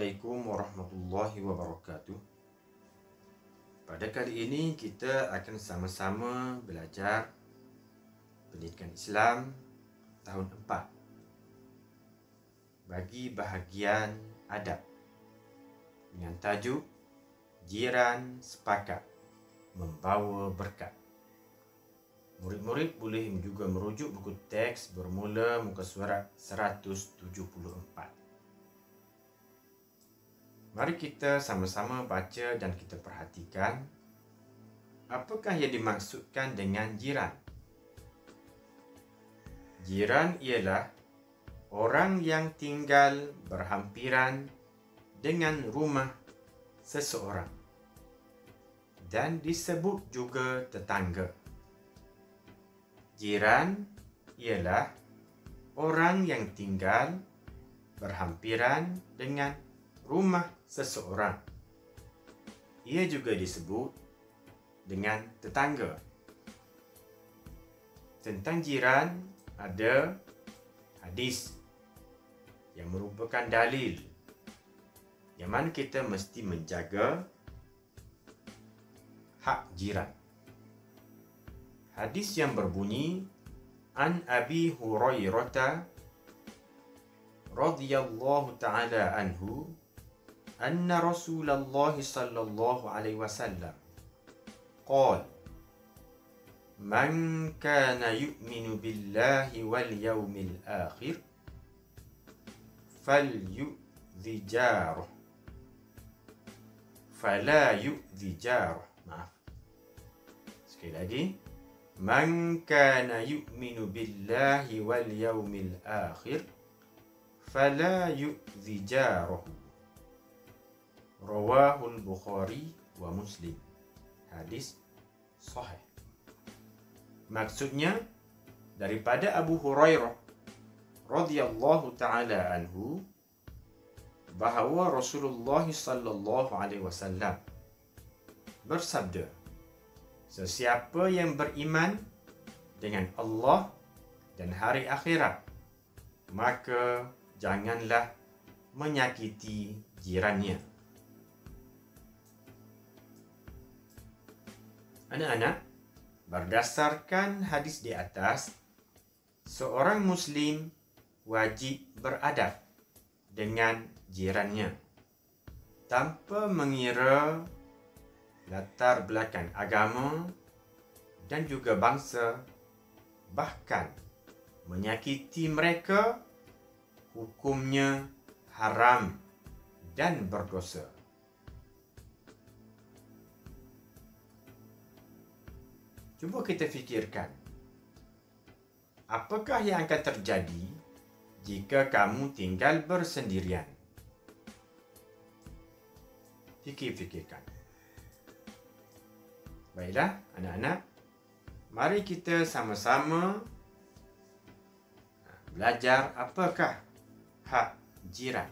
Assalamualaikum warahmatullahi wabarakatuh. Pada kali ini kita akan sama-sama belajar pendidikan Islam tahun 4 bagi bahagian adab dengan tajuk Jiran Sepakat Membawa Berkat. Murid-murid boleh juga merujuk buku teks bermula muka surat 174. Mari kita sama-sama baca dan kita perhatikan apakah yang dimaksudkan dengan jiran. Jiran ialah orang yang tinggal berhampiran dengan rumah seseorang dan disebut juga tetangga. Jiran ialah orang yang tinggal berhampiran dengan rumah seseorang. Ia juga disebut dengan tetangga. Tentang jiran ada hadis yang merupakan dalil yang mana kita mesti menjaga hak jiran. Hadis yang berbunyi An Abi Hurairah radhiyallahu ta'ala anhu anna Rasulullah sallallahu alaihi wasallam qala man kana yu'minu billahi wal yawmil akhir falyu'dhi jarah fala yu'dhi jarah. Maaf, sekali lagi. Man kana yu'minu billahi wal yawmil akhir fala yu'dhi jarah. Rawahul Bukhari wa Muslim. Hadis sahih. Maksudnya daripada Abu Hurairah radhiyallahu ta'ala anhu bahawa Rasulullah sallallahu alaihi wasallam bersabda, sesiapa yang beriman dengan Allah dan hari akhirat, maka janganlah menyakiti jirannya. Anak-anak, berdasarkan hadis di atas, seorang Muslim wajib beradab dengan jirannya tanpa mengira latar belakang agama dan juga bangsa, bahkan menyakiti mereka hukumnya haram dan berdosa. Cuba kita fikirkan, apakah yang akan terjadi jika kamu tinggal bersendirian? Fikirkan. Baiklah, anak-anak, mari kita sama-sama belajar apakah hak jiran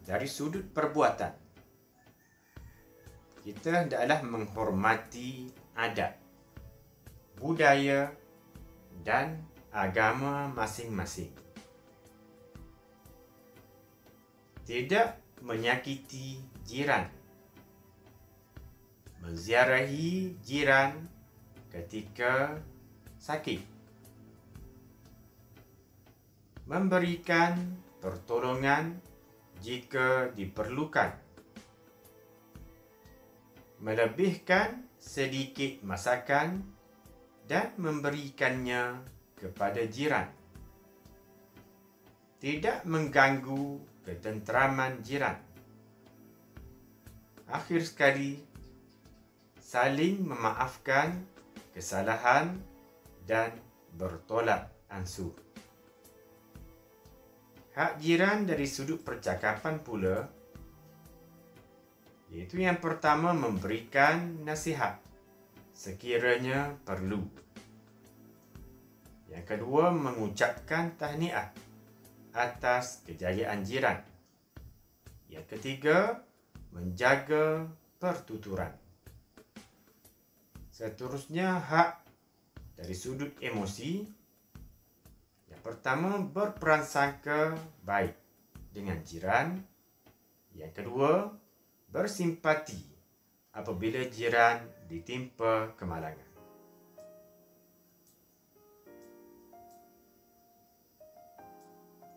dari sudut perbuatan. Kita hendaklah menghormati adat, budaya dan agama masing-masing. Tidak menyakiti jiran. Menziarahi jiran ketika sakit. Memberikan pertolongan jika diperlukan. Melebihkan sedikit masakan dan memberikannya kepada jiran. Tidak mengganggu ketenteraman jiran. Akhir sekali, saling memaafkan kesalahan dan bertolak ansur. Hak jiran dari sudut percakapan pula, iaitu yang pertama memberikan nasihat sekiranya perlu. Yang kedua mengucapkan tahniah atas kejayaan jiran. Yang ketiga menjaga pertuturan. Seterusnya hak dari sudut emosi. Yang pertama berprasangka baik. dengan jiran. Yang kedua, bersimpati apabila jiran ditimpa kemalangan.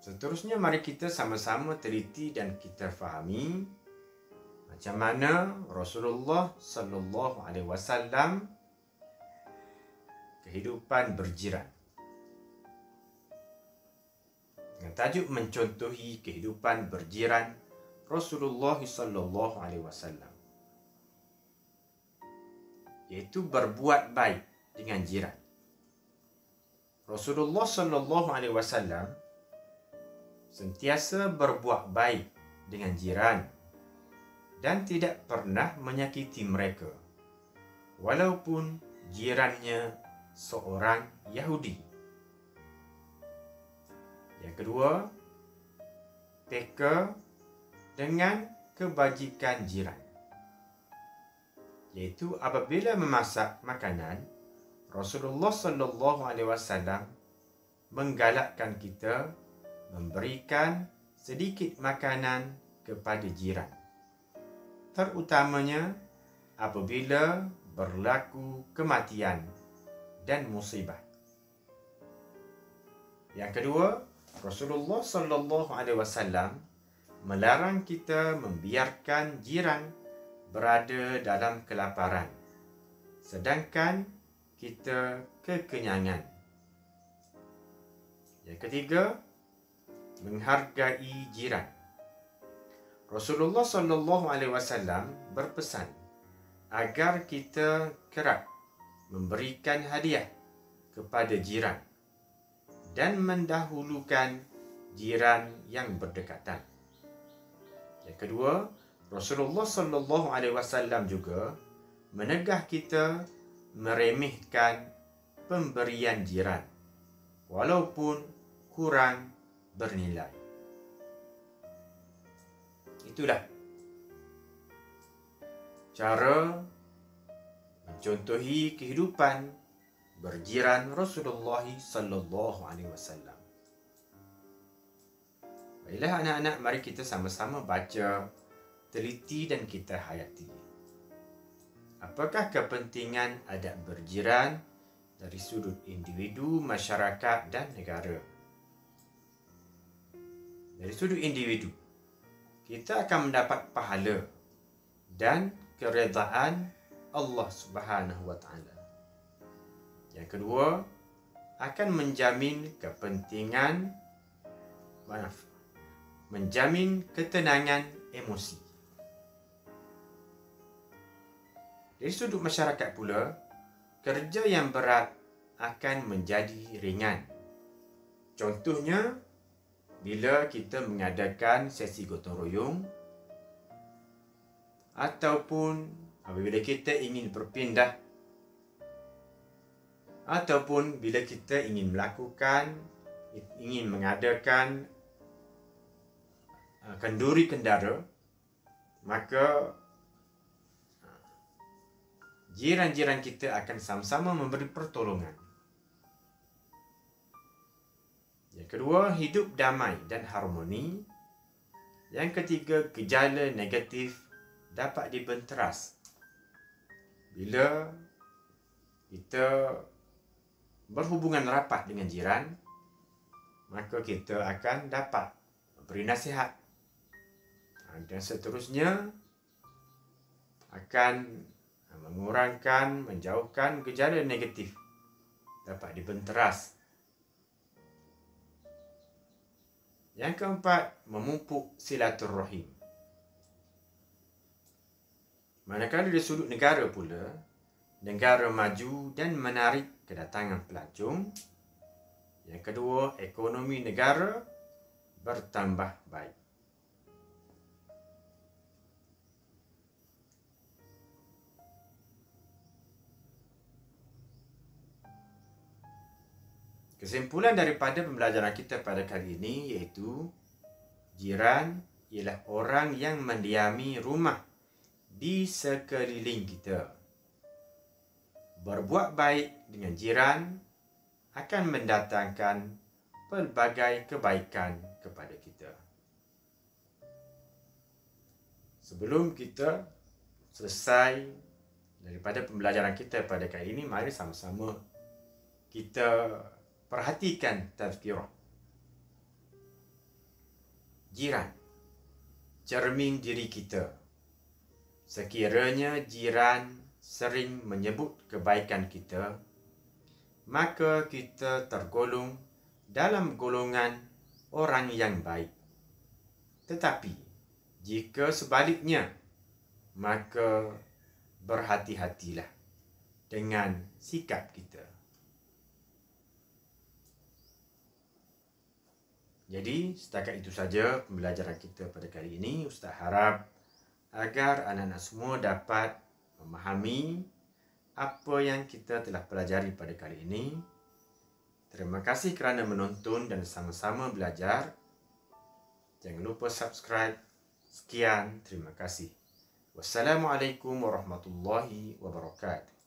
Seterusnya, mari kita sama-sama teliti dan kita fahami macam mana Rasulullah sallallahu alaihi wasallam kehidupan berjiran. Dengan tajuk mencontohi kehidupan berjiran Rasulullah sallallahu alaihi wasallam, iaitu berbuat baik dengan jiran. Rasulullah sallallahu alaihi wasallam sentiasa berbuat baik dengan jiran dan tidak pernah menyakiti mereka, walaupun jirannya seorang Yahudi. Yang kedua, peka dengan kebajikan jiran, iaitu apabila memasak makanan, Rasulullah sallallahu alaihi wasallam menggalakkan kita memberikan sedikit makanan kepada jiran, terutamanya apabila berlaku kematian dan musibah. Yang kedua, Rasulullah sallallahu alaihi wasallam melarang kita membiarkan jiran berada dalam kelaparan, sedangkan kita kekenyangan. Yang ketiga, menghargai jiran. Rasulullah sallallahu alaihi wasallam berpesan agar kita kerap memberikan hadiah kepada jiran dan mendahulukan jiran yang berdekatan. Yang kedua, Rasulullah sallallahu alaihi wasallam juga menegah kita meremehkan pemberian jiran walaupun kurang bernilai. Itulah cara mencontohi kehidupan berjiran Rasulullah sallallahu alaihi wasallam. Baiklah anak-anak, mari kita sama-sama baca, teliti dan kita hayati. Apakah kepentingan adab berjiran dari sudut individu, masyarakat dan negara? Dari sudut individu, kita akan mendapat pahala dan keredaan Allah Subhanahu wa taala. Yang kedua, akan menjamin ketenangan emosi. Dari sudut masyarakat pula, kerja yang berat akan menjadi ringan. Contohnya, bila kita mengadakan sesi gotong royong ataupun apabila kita ingin berpindah ataupun bila kita ingin mengadakan kenduri kendara, maka jiran-jiran kita akan sama-sama memberi pertolongan. Yang kedua, hidup damai dan harmoni. Yang ketiga, gejala negatif dapat dibenteras bila kita berhubungan rapat dengan jiran, maka kita akan dapat memberi nasihat. Dan seterusnya akan menjauhkan gejala negatif dapat dibenteras. Yang keempat, memupuk silaturrahim. Manakala dari sudut negara pula, negara maju dan menarik kedatangan pelancong. Yang kedua, ekonomi negara bertambah baik. Kesimpulan daripada pembelajaran kita pada kali ini iaitu jiran ialah orang yang mendiami rumah di sekeliling kita. Berbuat baik dengan jiran akan mendatangkan pelbagai kebaikan kepada kita. Sebelum kita selesai daripada pembelajaran kita pada kali ini, mari sama-sama kita perhatikan tazkirah. Jiran, cermin diri kita. Sekiranya jiran sering menyebut kebaikan kita, maka kita tergolong dalam golongan orang yang baik. Tetapi jika sebaliknya, maka berhati-hatilah dengan sikap kita. Jadi, setakat itu saja pembelajaran kita pada kali ini. Ustaz harap agar anak-anak semua dapat memahami apa yang kita telah pelajari pada kali ini. Terima kasih kerana menonton dan sama-sama belajar. Jangan lupa subscribe. Sekian, terima kasih. Wassalamualaikum warahmatullahi wabarakatuh.